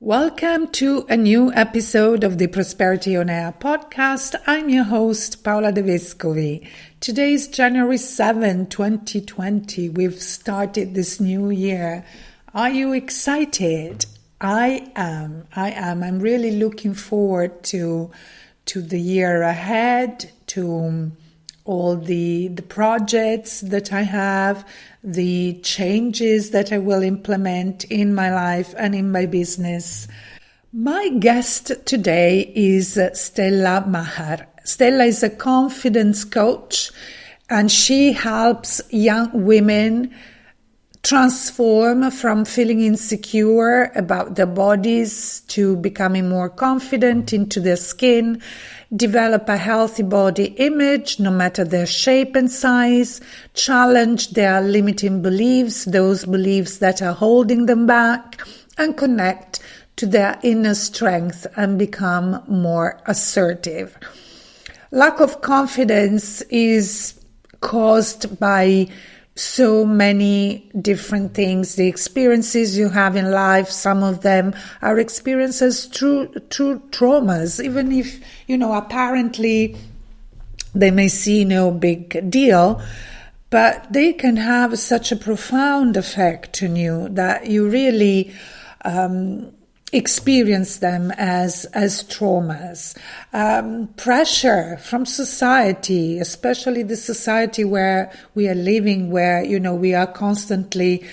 Welcome to a new episode of the Prosperity on Air podcast. I'm your host, Paola De Vescovi. Today is January 7, 2020. We've started this new year. Are you excited? I am. I'm really looking forward to the year ahead, to all the projects that I have, the changes that I will implement in my life and in my business. My guest today is Stella Maher. Stella is a confidence coach, and she helps young women transform from feeling insecure about their bodies to becoming more confident into their skin, develop a healthy body image no matter their shape and size, challenge their limiting beliefs, those beliefs that are holding them back, and connect to their inner strength and become more assertive. Lack of confidence is caused by so many different things, the experiences you have in life. Some of them are experiences through traumas, even if, apparently they may see no big deal, but they can have such a profound effect on you that you really experience them as traumas. Pressure from society, especially the society where we are living, where, we are constantly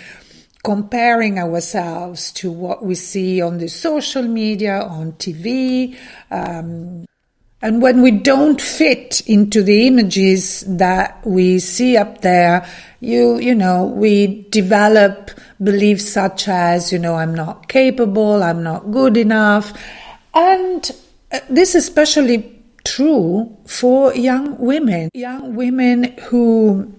comparing ourselves to what we see on the social media, on TV. And when we don't fit into the images that we see up there, we develop beliefs such as, I'm not capable, I'm not good enough. And this is especially true for young women who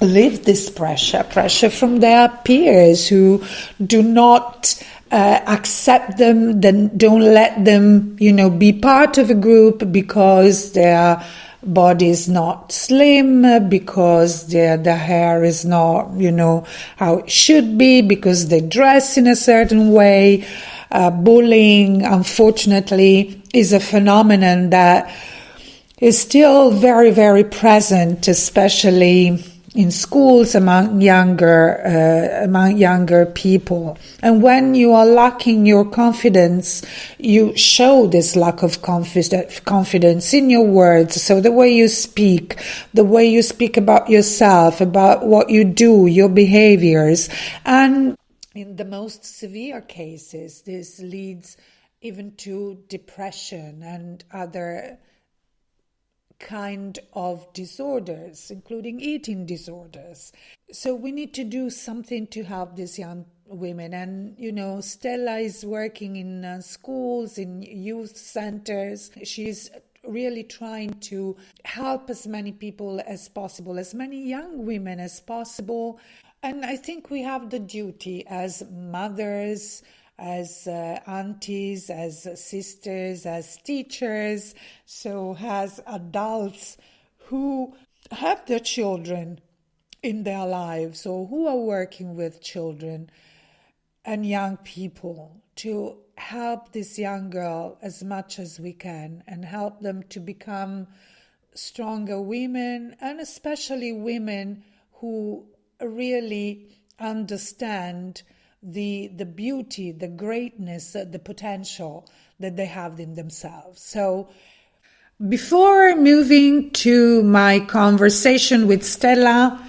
live this pressure from their peers, who do not accept them, then don't let them, be part of a group because their body is not slim, because their hair is not, how it should be, because they dress in a certain way. Bullying, unfortunately, is a phenomenon that is still very, very present, especially in schools among younger people. And when you are lacking your confidence, you show this lack of confidence in your words. So the way you speak about yourself, about what you do, your behaviors. And in the most severe cases, this leads even to depression and other kind of disorders, including eating disorders. So we need to do something to help these young women. And, Stella is working in schools, in youth centers. She's really trying to help as many people as possible, as many young women as possible. And I think we have the duty as mothers, as aunties, as sisters, as teachers, so as adults who have their children in their lives or who are working with children and young people, to help this young girl as much as we can and help them to become stronger women, and especially women who really understand the beauty, the greatness, the potential that they have in themselves. So before moving to my conversation with Stella,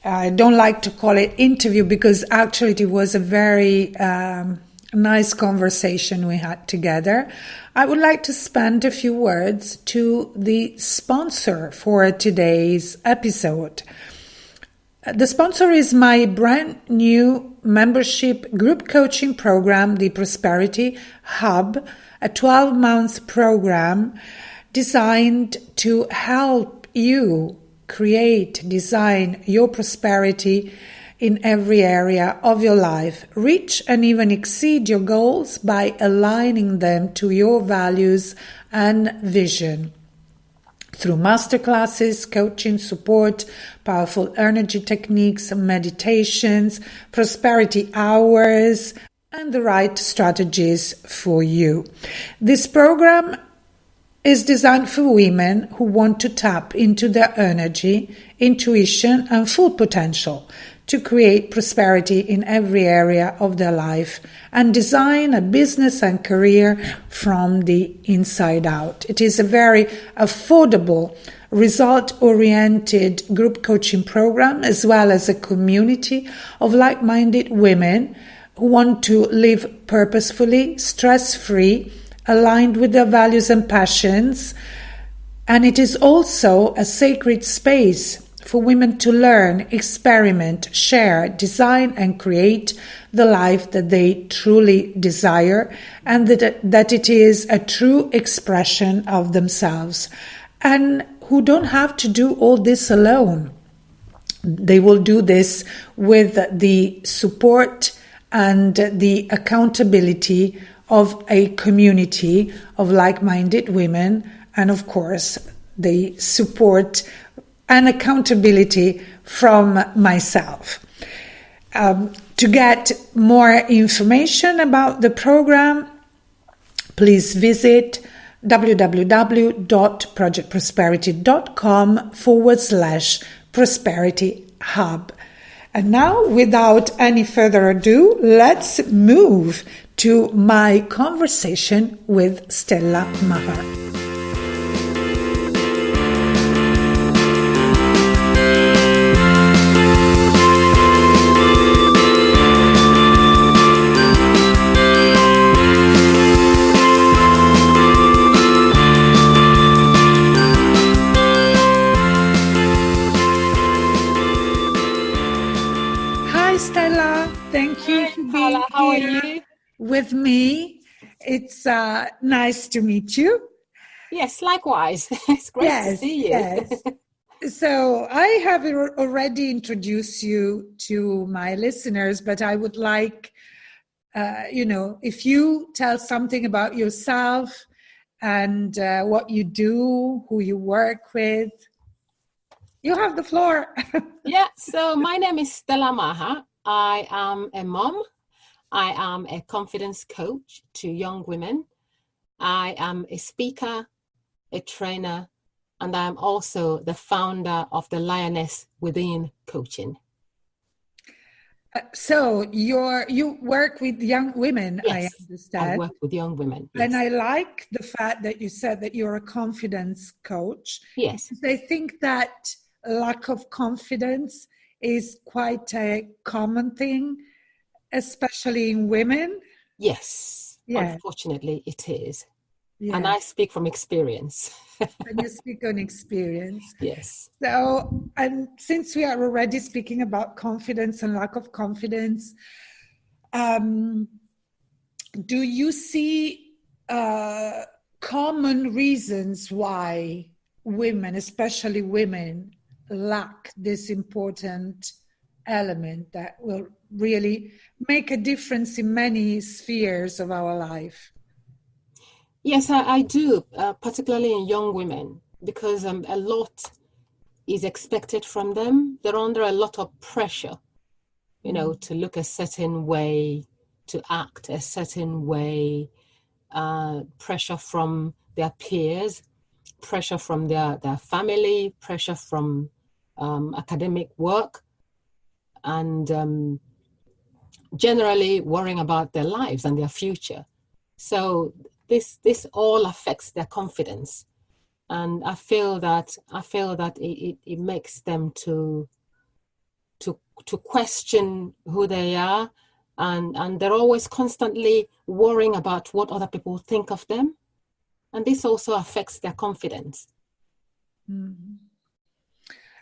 I don't like to call it interview because actually it was a very nice conversation we had together. I would like to spend a few words to the sponsor for today's episode. The sponsor is my brand new membership group coaching program, the Prosperity Hub, a 12-month program designed to help you design your prosperity in every area of your life, reach and even exceed your goals by aligning them to your values and vision. Through masterclasses, coaching, support, powerful energy techniques, meditations, prosperity hours, and the right strategies for you. This program is designed for women who want to tap into their energy, intuition, and full potential to create prosperity in every area of their life and design a business and career from the inside out. It is a very affordable, result-oriented group coaching program, as well as a community of like-minded women who want to live purposefully, stress-free, aligned with their values and passions. And it is also a sacred space for women to learn, experiment, share, design, and create the life that they truly desire, and that it is a true expression of themselves, and who don't have to do all this alone. They will do this with the support and the accountability of a community of like-minded women, and of course the support and accountability from myself. To get more information about the program, please visit www.projectprosperity.com/prosperity hub. And now, without any further ado, let's move to my conversation with Stella Maher. Hi, Stella. Thank you for being How are here you? with me. It's nice to meet you. Yes, likewise. It's great to see you. Yes. So I have already introduced you to my listeners, but I would like, if you tell something about yourself and what you do, who you work with. You have the floor. Yeah, so my name is Stella Maher. I am a mom. I am a confidence coach to young women. I am a speaker, a trainer, and I am also the founder of the Lioness Within Coaching. So you work with young women, Yes, I understand. I work with young women. Yes. And I like the fact that you said that you're a confidence coach. Yes. Because I think that lack of confidence is quite a common thing, especially in women. Yes. Unfortunately, it is. Yeah. And I speak from experience. And you speak on experience. Yes. So, and since we are already speaking about confidence and lack of confidence, do you see common reasons why women, especially women, lack this important element that will really make a difference in many spheres of our life? Yes, I do, particularly in young women, because a lot is expected from them. They're under a lot of pressure, to look a certain way, to act a certain way, pressure from their peers, pressure from their family, pressure from academic work, and generally worrying about their lives and their future. So this all affects their confidence, and I feel that it makes them to question who they are, and they're always constantly worrying about what other people think of them, and this also affects their confidence. Mm-hmm.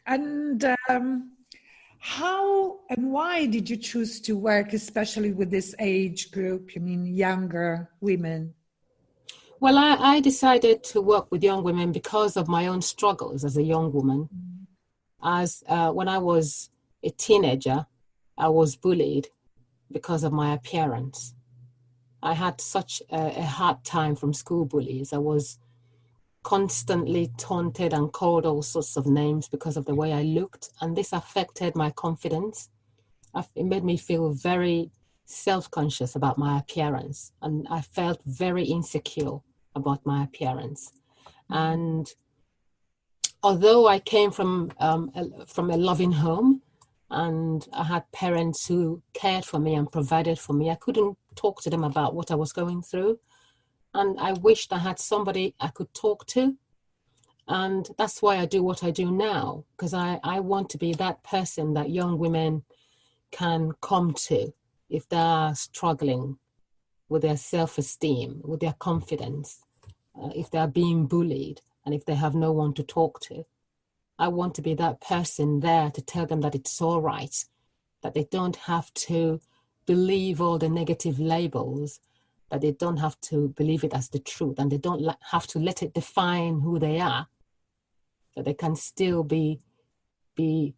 And how and why did you choose to work especially with this age group? You mean younger women? Well, I decided to work with young women because of my own struggles as a young woman. When I was a teenager, I was bullied because of my appearance. I had such a hard time from school bullies. I was constantly taunted and called all sorts of names because of the way I looked, and this affected my confidence. It made me feel very self-conscious about my appearance, and I felt very insecure about my appearance. And although I came from a loving home, and I had parents who cared for me and provided for me, I couldn't talk to them about what I was going through. And I wished I had somebody I could talk to. And that's why I do what I do now, because I want to be that person that young women can come to if they're struggling with their self-esteem, with their confidence, if they're being bullied, and if they have no one to talk to. I want to be that person there to tell them that it's all right, that they don't have to believe all the negative labels, that they don't have to believe it as the truth, and they don't have to let it define who they are, that they can still be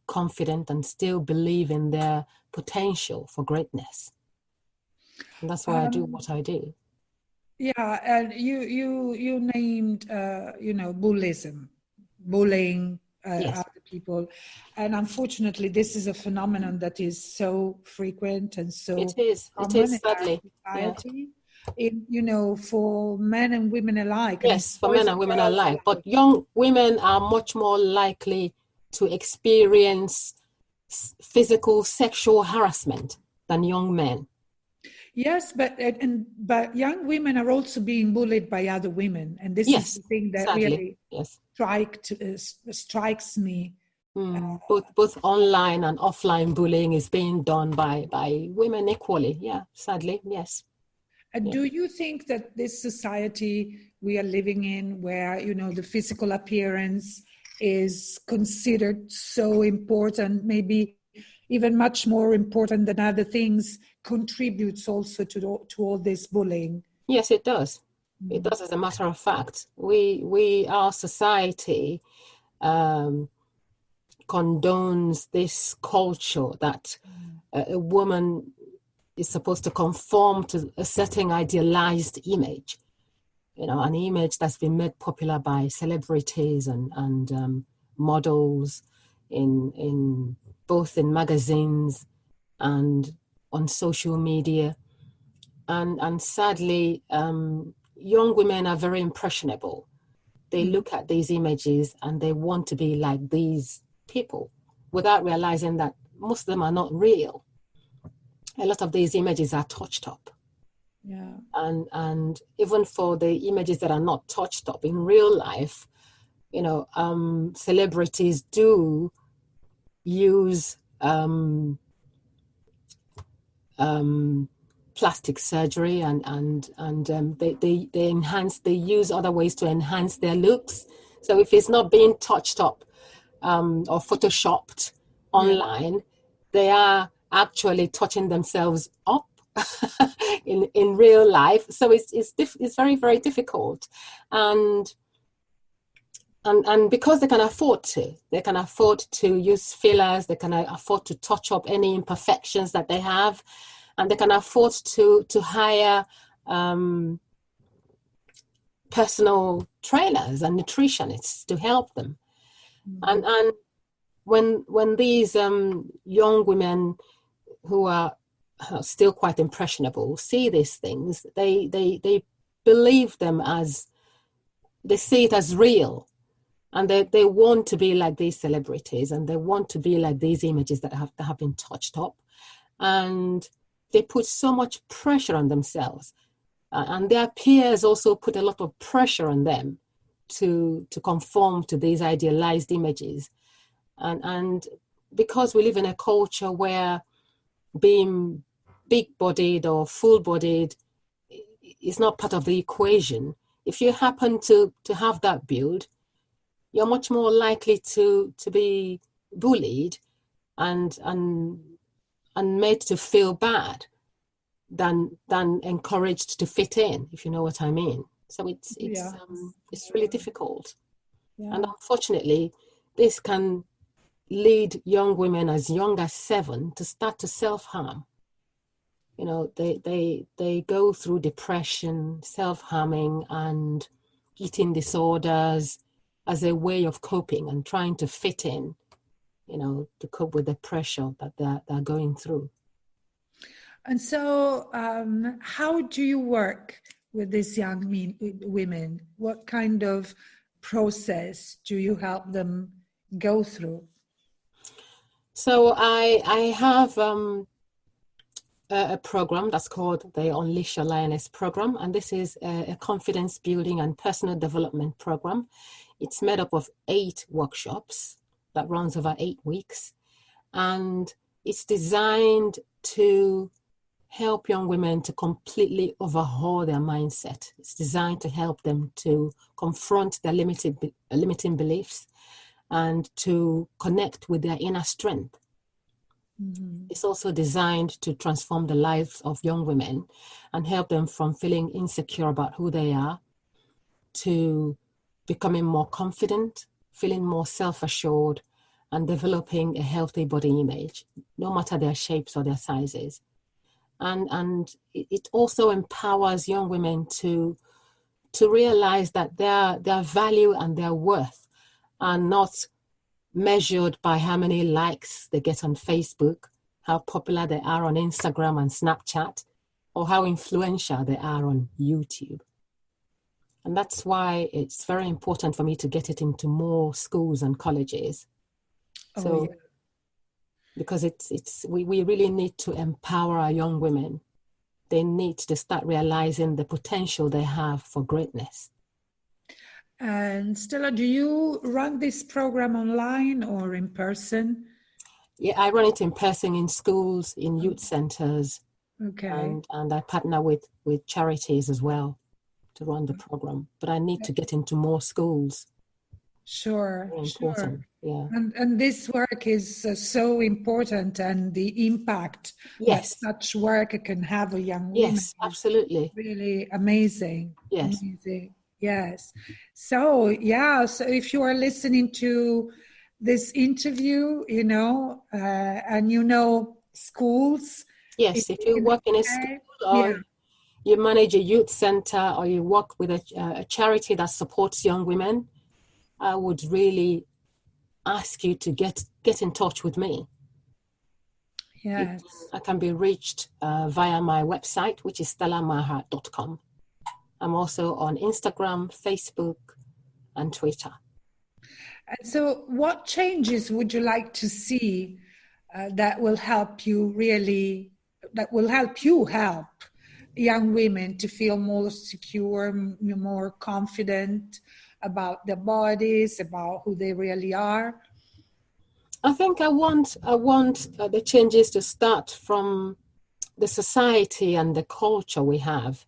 confident and still believe in their potential for greatness. And that's why I do what I do. Yeah, and you named bullying Yes. other people, and unfortunately, this is a phenomenon that is so frequent and so common in our sadly. society. For men and women alike. Yes, for men and women girls alike. But young women are much more likely to experience physical sexual harassment than young men. Yes, but young women are also being bullied by other women, and this is the thing that sadly, really strikes me. Both online and offline bullying is being done by women equally. Yeah, sadly, yes. And do you think that this society we are living in, where the physical appearance is considered so important, maybe even much more important than other things, contributes also to all this bullying? Yes, it does. It does, as a matter of fact. Our society condones this culture that a woman is supposed to conform to a certain idealized image, an image that's been made popular by celebrities and models in both in magazines and on social media. And sadly, young women are very impressionable. They look at these images and they want to be like these people without realizing that most of them are not real. A lot of these images are touched up. Yeah. And even for the images that are not touched up in real life, celebrities do use plastic surgery and they use other ways to enhance their looks. So if it's not being touched up or photoshopped online, they are actually touching themselves up in real life. So it's very, very difficult. And because they can afford to use fillers, they can afford to touch up any imperfections that they have, and they can afford to hire personal trainers and nutritionists to help them. And when these young women who are still quite impressionable see these things, they believe them as, they see it as real, and they want to be like these celebrities, and they want to be like these images that have been touched up, and they put so much pressure on themselves, and their peers also put a lot of pressure on them to conform to these idealized images. And because we live in a culture where being big-bodied or full-bodied is not part of the equation, if you happen to have that build, you're much more likely to be bullied and made to feel bad than encouraged to fit in, if you know what I mean. So it's really difficult. Yeah. And unfortunately, this can lead young women as young as 7 to start to self-harm. They go through depression, self-harming, and eating disorders as a way of coping and trying to fit in, to cope with the pressure that they're going through. And so, how do you work with these young women? What kind of process do you help them go through? So I have a program that's called the Unleash Your Lioness program, and this is a confidence building and personal development program. It's made up of 8 workshops that runs over 8 weeks, and it's designed to help young women to completely overhaul their mindset. It's designed to help them to confront their limiting beliefs and to connect with their inner strength. Mm-hmm. It's also designed to transform the lives of young women and help them from feeling insecure about who they are to becoming more confident, feeling more self-assured, and developing a healthy body image, no matter their shapes or their sizes. And it also empowers young women to realize that their value and their worth are not measured by how many likes they get on Facebook, how popular they are on Instagram and Snapchat, or how influential they are on YouTube. And that's why it's very important for me to get it into more schools and colleges. Because we really need to empower our young women. They need to start realizing the potential they have for greatness. And Stella, do you run this program online or in person? Yeah, I run it in person in schools, in youth centers. Okay. And I partner with charities as well to run the program. But I need to get into more schools. Sure, Very important. sure. Yeah. And this work is so important, and the impact that such work can have on young women. Yes, absolutely. Really amazing. Yes. Amazing. Yes. So, so if you are listening to this interview, and schools. Yes, if you work in a school or you manage a youth center or you work with a charity that supports young women, I would really ask you to get in touch with me. Yes. I can be reached via my website, which is stellamaher.com. I'm also on Instagram, Facebook, and Twitter. And so what changes would you like to see that will help you help young women to feel more secure, more confident about their bodies, about who they really are? I think I want the changes to start from the society and the culture we have,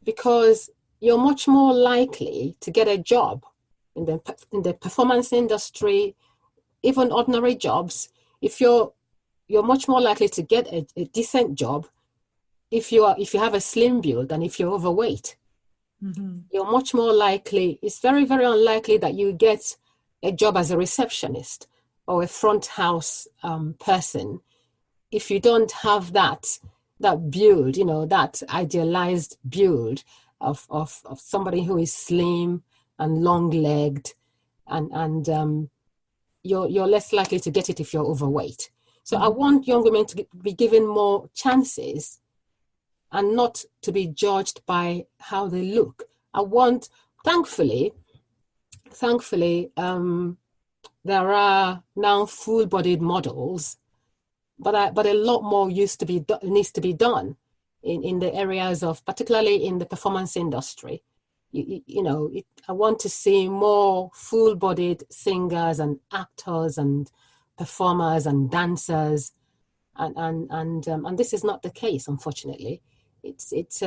because you're much more likely to get a job in the performance industry, even ordinary jobs. If you're much more likely to get a decent job if you have a slim build than if you're overweight. Mm-hmm. You're much more likely. It's very, very unlikely that you get a job as a receptionist or a front house person if you don't have that build, that idealized build of somebody who is slim and long-legged, and you're less likely to get it if you're overweight. So I want young women to be given more chances and not to be judged by how they look. I want, thankfully, there are now full-bodied models, but a lot more needs to be done in the areas of, particularly in the performance industry. I want to see more full-bodied singers and actors and performers and dancers, and this is not the case, unfortunately. It's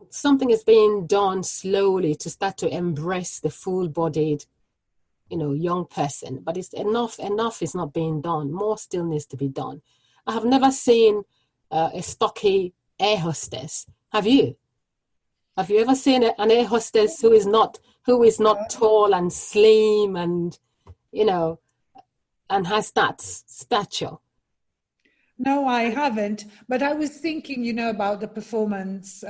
something is being done slowly to start to embrace the full-bodied, young person, but it's enough is not being done. More still needs to be done. I have never seen a stocky air hostess. Have you? Have you ever seen an air hostess who is not tall and slim and and has that stature? No, I haven't. But I was thinking, about the performance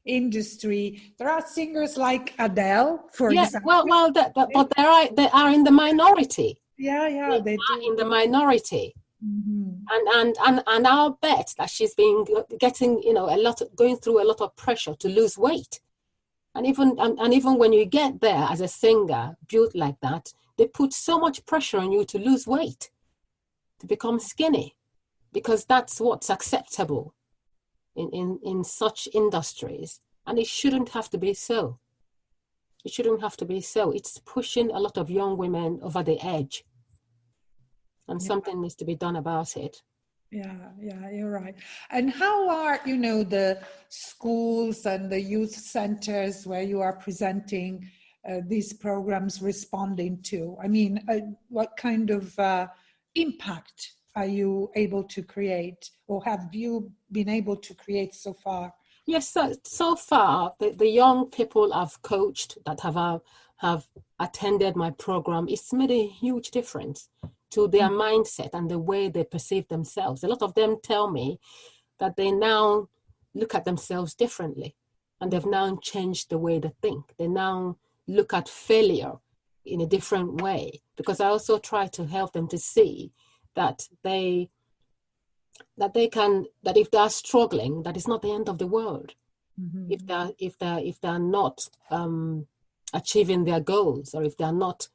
industry. There are singers like Adele, for example. But they are in the minority. Yeah, they are in the minority. And I'll bet that she's been getting, going through a lot of pressure to lose weight. And even when you get there as a singer built like that, they put so much pressure on you to lose weight, to become skinny, because that's what's acceptable in such industries. And it shouldn't have to be so. It shouldn't have to be so. It's pushing a lot of young women over the edge. And something needs to be done about it. Yeah, you're right. And how are, the schools and the youth centers where you are presenting these programs responding to? I mean, what kind of impact are you able to create, or have you been able to create so far? Yes, so far, the young people I've coached that have attended my program, it's made a huge difference to their mindset and the way they perceive themselves. A lot of them tell me that they now look at themselves differently, and they've now changed the way they think. They now look at failure in a different way, because I also try to help them to see that if they're struggling, that it's not the end of the world. If they're not achieving their goals, or if they're not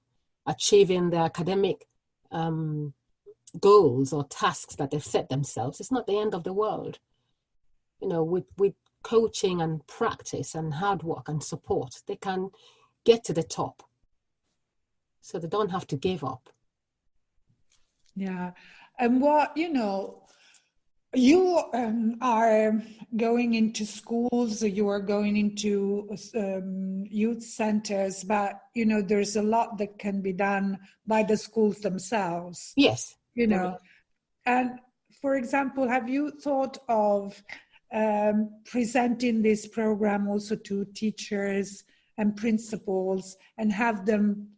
achieving their academic goals or tasks that they've set themselves, it's not the end of the world. With coaching and practice and hard work and support, they can get to the top, so they don't have to give up. Yeah. And what, you are going into schools, you are going into youth centers, but, there's a lot that can be done by the schools themselves. Yes. And for example, have you thought of presenting this program also to teachers and principals, and have them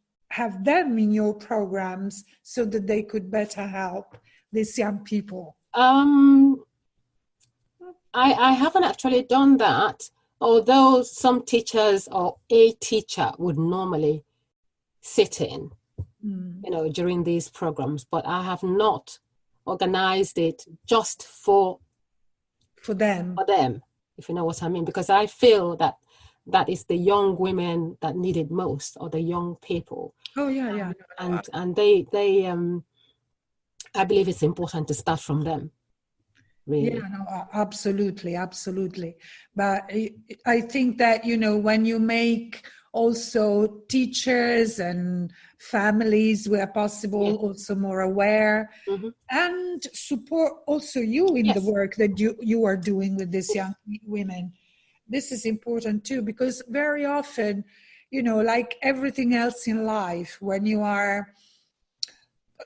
in your programs so that they could better help these young people? I haven't actually done that, although some teachers or a teacher would normally sit in, during these programs, but I have not organized it just for them, if you know what I mean, because I feel that is the young women that need it most, or the young people. Oh yeah. And they I believe it's important to start from them. Really. Yeah, no, absolutely. But I think that, when you make also teachers and families, where possible, also more aware, and support also you in the work that you are doing with these young women. This is important too, because very often, like everything else in life, when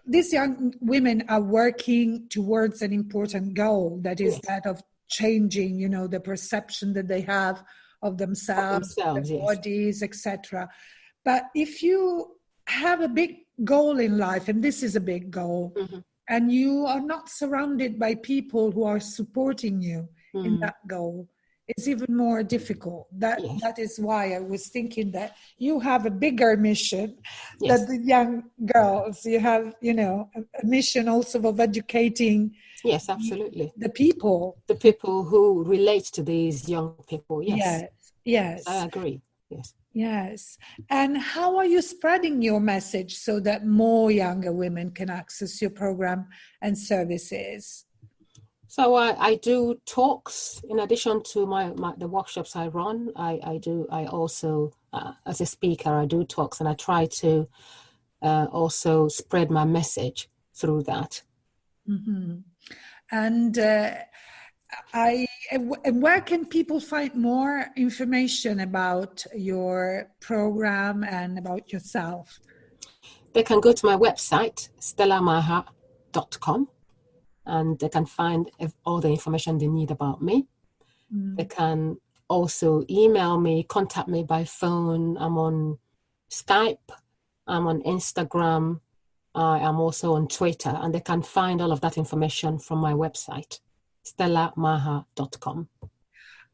these young women are working towards an important goal, that is that of changing, the perception that they have of themselves, their bodies, etc. But if you have a big goal in life, and this is a big goal, and you are not surrounded by people who are supporting you in that goal, it's even more difficult. That is why I was thinking that you have a bigger mission than the young girls. You have, a mission also of educating. Yes, absolutely. The people who relate to these young people. Yes. I agree. Yes. And how are you spreading your message so that more younger women can access your program and services? So I do talks in addition to the workshops I run. I also, as a speaker, I do talks, and I try to also spread my message through that. And where can people find more information about your program and about yourself? They can go to my website, stellamaher.com. and they can find all the information they need about me. They can also email me, contact me by phone. I'm on Skype, I'm on Instagram, I'm also on Twitter, and they can find all of that information from my website, stellamaher.com.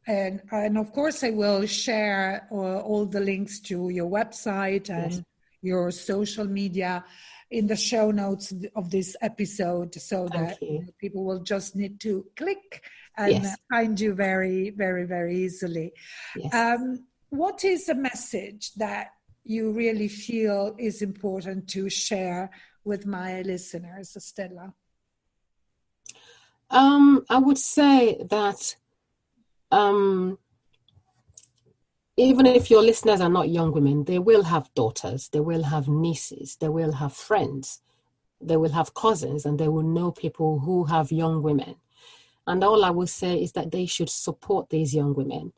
And of course, I will share all the links to your website and your social media in the show notes of this episode, so Thank that you. people will just need to click and find you very, very, very easily. Yes. What is a message that you really feel is important to share with my listeners, Stella? I would say that even if your listeners are not young women, they will have daughters, they will have nieces, they will have friends, they will have cousins, and they will know people who have young women. And all I will say is that they should support these young women.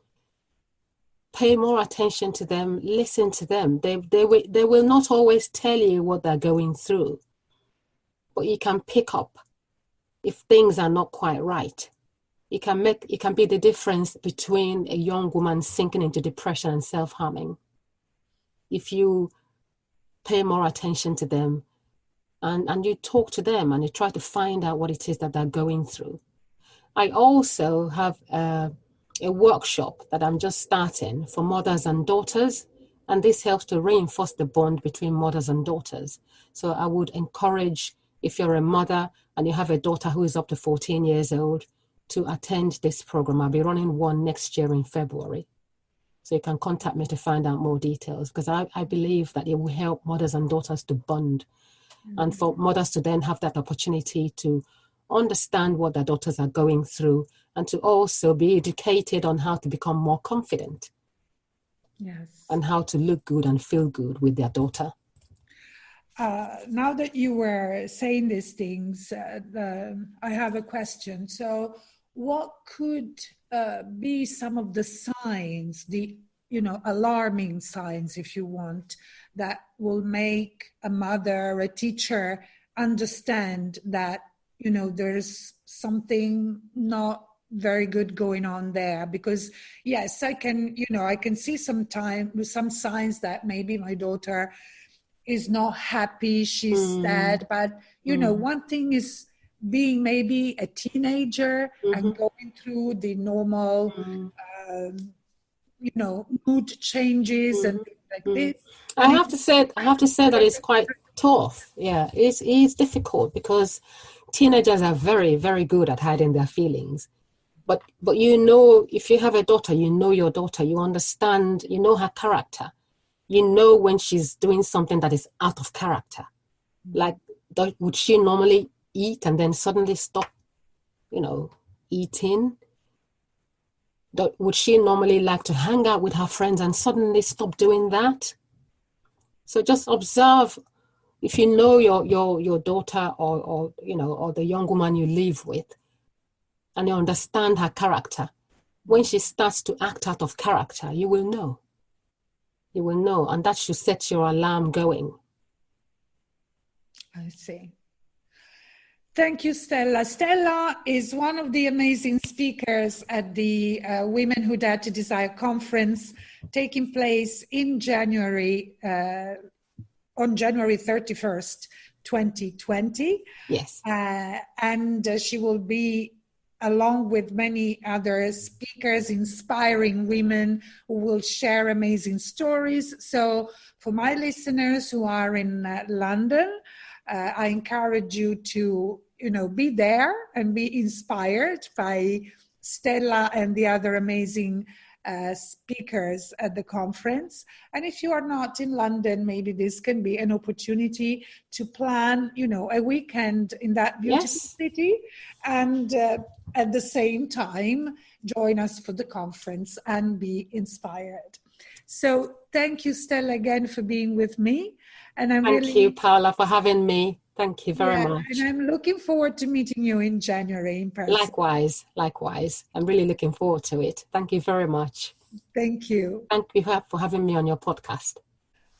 Pay more attention to them, listen to them. They will not always tell you what they're going through, but you can pick up if things are not quite right. It can be the difference between a young woman sinking into depression and self-harming. If you pay more attention to them and you talk to them and you try to find out what it is that they're going through. I also have a workshop that I'm just starting for mothers and daughters, and this helps to reinforce the bond between mothers and daughters. So I would encourage, if you're a mother and you have a daughter who is up to 14 years old, to attend this program. I'll be running one next year in February. So you can contact me to find out more details, because I believe that it will help mothers and daughters to bond, and for mothers to then have that opportunity to understand what their daughters are going through, and to also be educated on how to become more confident. Yes. And how to look good and feel good with their daughter. Now that you were saying these things, I have a question. So what could be some of the signs, the alarming signs, if you want, that will make a mother, a teacher understand that there's something not very good going on there? Because yes, I can see some signs that maybe my daughter is not happy, she's sad, but one thing is being maybe a teenager and going through the normal mood changes and things like this. I have to say that it's quite tough. Yeah, it's difficult, because teenagers are very, very good at hiding their feelings. But if you have a daughter, your daughter, you understand, her character. When she's doing something that is out of character. Like, would she normally eat and then suddenly stop, eating? Would she normally like to hang out with her friends and suddenly stop doing that? So just observe. If you know your daughter or the young woman you live with, and you understand her character, when she starts to act out of character, you will know. You will know, and that should set your alarm going. I see. Thank you, Stella. Stella is one of the amazing speakers at the Women Who Dare to Desire conference taking place in January, on January 31st, 2020. Yes. And she will be, along with many other speakers, inspiring women who will share amazing stories. So for my listeners who are in London, I encourage you to, be there and be inspired by Stella and the other amazing speakers at the conference. And if you are not in London, maybe this can be an opportunity to plan, a weekend in that beautiful city, and at the same time, join us for the conference and be inspired. So thank you, Stella, again for being with me. And Thank you, Paula, for having me. Thank you very much. And I'm looking forward to meeting you in January in person. Likewise. I'm really looking forward to it. Thank you very much. Thank you. Thank you for having me on your podcast.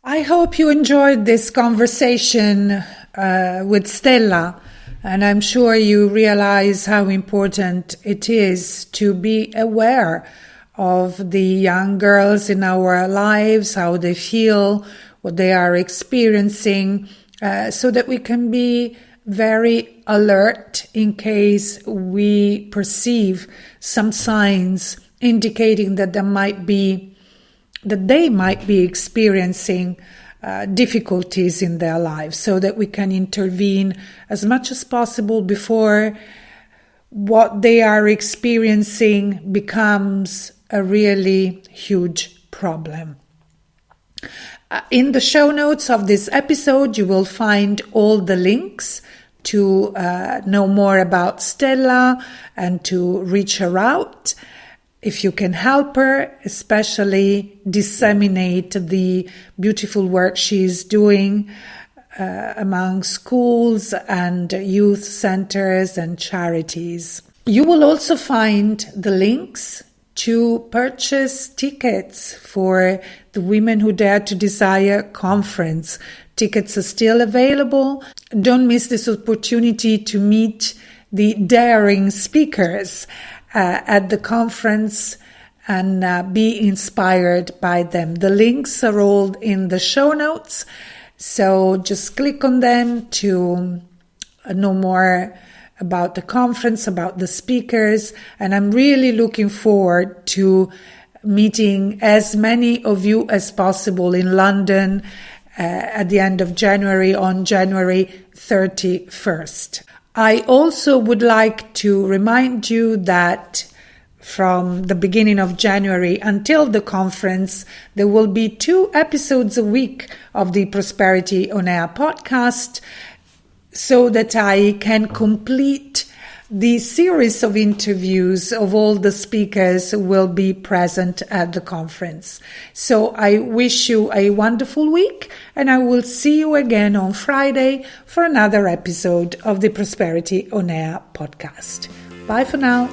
I hope you enjoyed this conversation with Stella, and I'm sure you realize how important it is to be aware of the young girls in our lives, how they feel, what they are experiencing, so that we can be very alert in case we perceive some signs indicating that they might be experiencing difficulties in their lives, so that we can intervene as much as possible before what they are experiencing becomes a really huge problem. In the show notes of this episode, you will find all the links to know more about Stella and to reach her out. If you can help her, especially disseminate the beautiful work she's doing among schools and youth centers and charities. You will also find the links to purchase tickets for the Women Who Dare to Desire conference. Tickets are still available. Don't miss this opportunity to meet the daring speakers at the conference and be inspired by them. The links are all in the show notes, so just click on them to know more about the conference, about the speakers, and I'm really looking forward to meeting as many of you as possible in London at the end of January, on January 31st. I also would like to remind you that from the beginning of January until the conference, there will be 2 episodes a week of the Prosperity on Air podcast, so that I can complete the series of interviews of all the speakers who will be present at the conference. So I wish you a wonderful week, and I will see you again on Friday for another episode of the Prosperity on Air podcast. Bye for now.